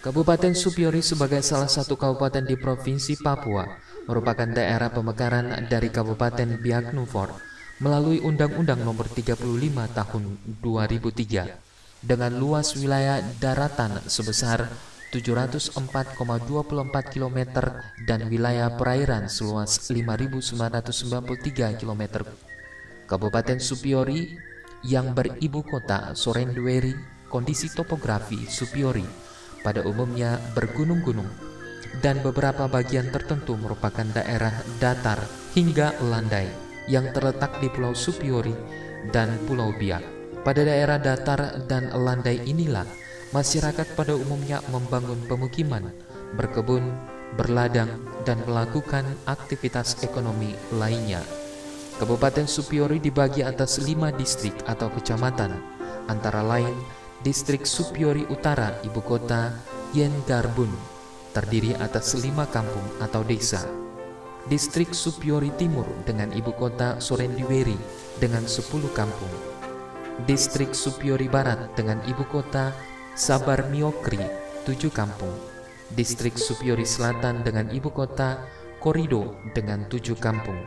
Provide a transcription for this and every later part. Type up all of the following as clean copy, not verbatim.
Kabupaten Supiori sebagai salah satu kabupaten di Provinsi Papua merupakan daerah pemekaran dari Kabupaten Biak Numfor melalui Undang-Undang Nomor 35 Tahun 2003 dengan luas wilayah daratan sebesar 704,24 km dan wilayah perairan seluas 5.993 km. Kabupaten Supiori yang beribu kota Sorendweri, kondisi topografi Supiori pada umumnya bergunung-gunung dan beberapa bagian tertentu merupakan daerah datar hingga landai yang terletak di Pulau Supiori dan Pulau Biak. Pada daerah datar dan landai inilah masyarakat pada umumnya membangun pemukiman, berkebun, berladang, dan melakukan aktivitas ekonomi lainnya. Kabupaten Supiori dibagi atas 5 distrik atau kecamatan, antara lain Distrik Supiori Utara, ibu kota Yengarbun, terdiri atas 5 kampung atau desa. Distrik Supiori Timur dengan ibu kota Sorendweri dengan 10 kampung. Distrik Supiori Barat dengan ibu kota Sabar Miokri, 7 kampung. Distrik Supiori Selatan dengan ibu kota Korido dengan 7 kampung.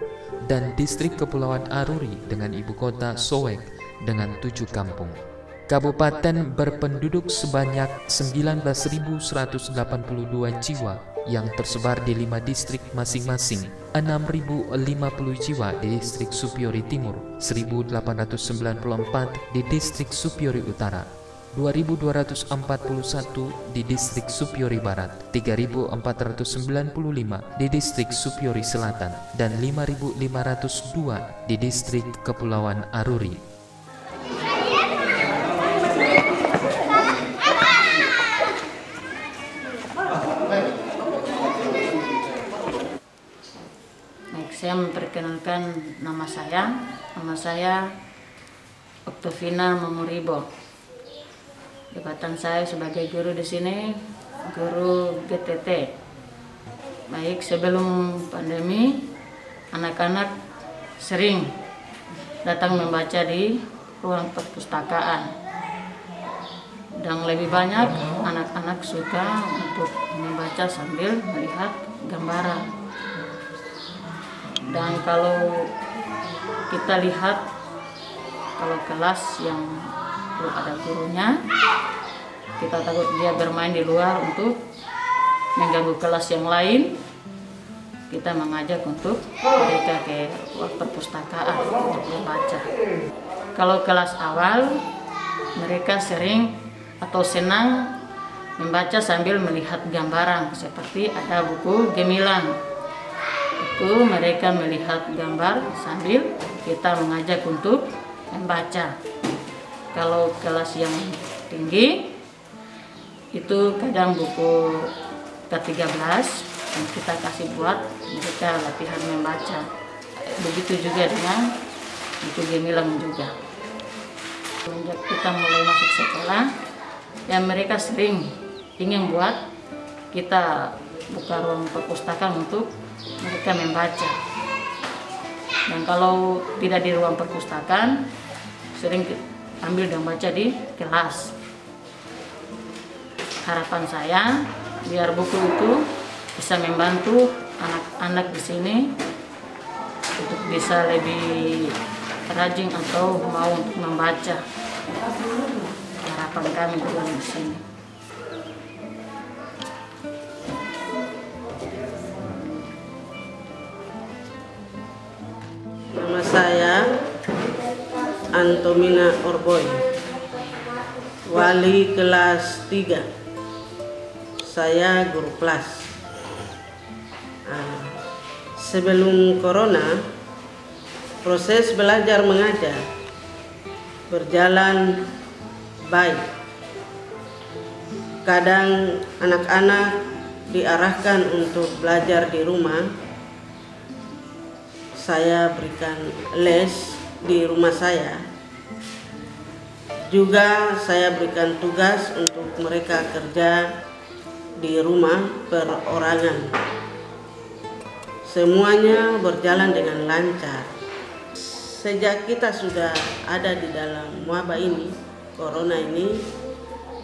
Dan Distrik Kepulauan Aruri dengan ibu kota Soek dengan 7 kampung. Kabupaten berpenduduk sebanyak 19.182 jiwa yang tersebar di 5 distrik masing-masing. 6.050 jiwa di distrik Supiori Timur, 1.894 di distrik Supiori Utara, 2.241 di distrik Supiori Barat, 3.495 di distrik Supiori Selatan, dan 5.502 di distrik Kepulauan Aruri. Saya memperkenalkan nama saya Oktovina Memoribo. Jabatan saya sebagai guru di sini, guru GTT. Baik, sebelum pandemi, anak-anak sering datang membaca di ruang perpustakaan. Dan lebih banyak anak-anak suka untuk membaca sambil melihat gambaran. Dan kalau kita lihat, kalau kelas yang belum ada gurunya, kita takut dia bermain di luar untuk mengganggu kelas yang lain. Kita mengajak untuk mereka ke perpustakaan untuk membaca. Kalau kelas awal, mereka sering atau senang membaca sambil melihat gambaran, seperti ada buku gemilang. Itu mereka melihat gambar sambil kita mengajak untuk membaca. Kalau kelas yang tinggi itu kadang buku ke-13 yang kita kasih buat mereka latihan membaca. Begitu juga dengan buku gemilang juga. Sejak kita mulai masuk sekolah, ya mereka sering ingin buat kita buka ruang perpustakaan untuk mereka membaca. Dan kalau tidak di ruang perpustakaan, sering ambil dan baca di kelas. Harapan saya biar buku itu bisa membantu anak-anak di sini untuk bisa lebih rajin atau mau untuk membaca. Harapan kami di sini. Nama saya Antomina Orboy, wali kelas 3. Saya guru kelas. Sebelum corona, proses belajar mengajar berjalan baik. Kadang anak-anak diarahkan untuk belajar di rumah. Saya berikan les di rumah saya. Juga saya berikan tugas untuk mereka kerja di rumah perorangan. Semuanya berjalan dengan lancar. Sejak kita sudah ada di dalam wabah ini, corona ini,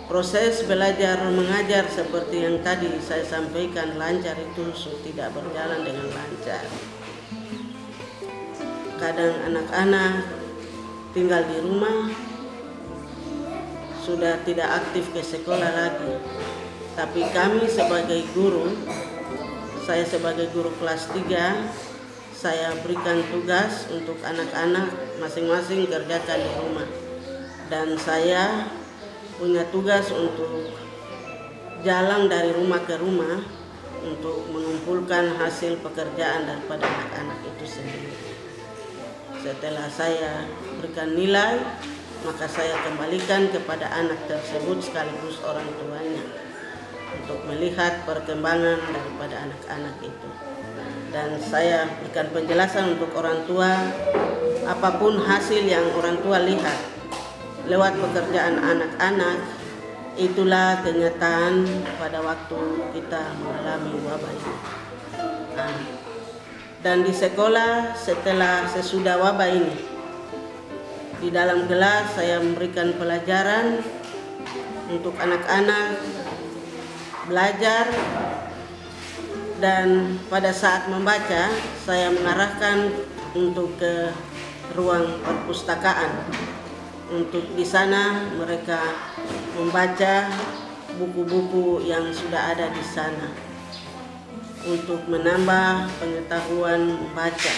proses belajar mengajar seperti yang tadi saya sampaikan lancar itu tidak berjalan dengan lancar. Kadang anak-anak tinggal di rumah, sudah tidak aktif ke sekolah lagi. Tapi kami sebagai guru, saya sebagai guru kelas 3, saya berikan tugas untuk anak-anak masing-masing kerjakan di rumah. Dan saya punya tugas untuk jalan dari rumah ke rumah untuk mengumpulkan hasil pekerjaan daripada anak-anak itu sendiri. Setelah saya berikan nilai, maka saya kembalikan kepada anak tersebut sekaligus orang tuanya untuk melihat perkembangan daripada anak-anak itu. Dan saya berikan penjelasan untuk orang tua, apapun hasil yang orang tua lihat lewat pekerjaan anak-anak, itulah kenyataan pada waktu kita mengalami wabah ini. Dan di sekolah sesudah wabah ini, di dalam kelas saya memberikan pelajaran untuk anak-anak belajar, dan pada saat membaca saya mengarahkan untuk ke ruang perpustakaan. Untuk di sana mereka membaca buku-buku yang sudah ada di sana untuk menambah pengetahuan membaca.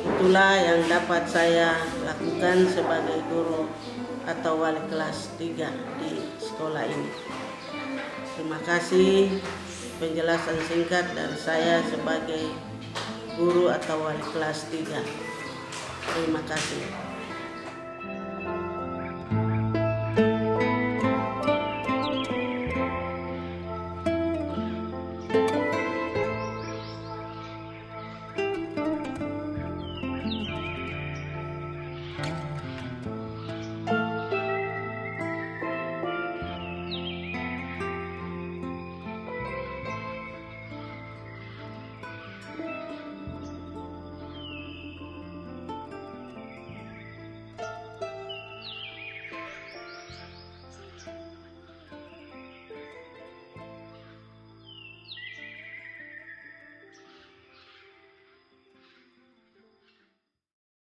Itulah yang dapat saya lakukan sebagai guru atau wali kelas 3 di sekolah ini. Terima kasih penjelasan singkat dari saya sebagai guru atau wali kelas 3. Terima kasih.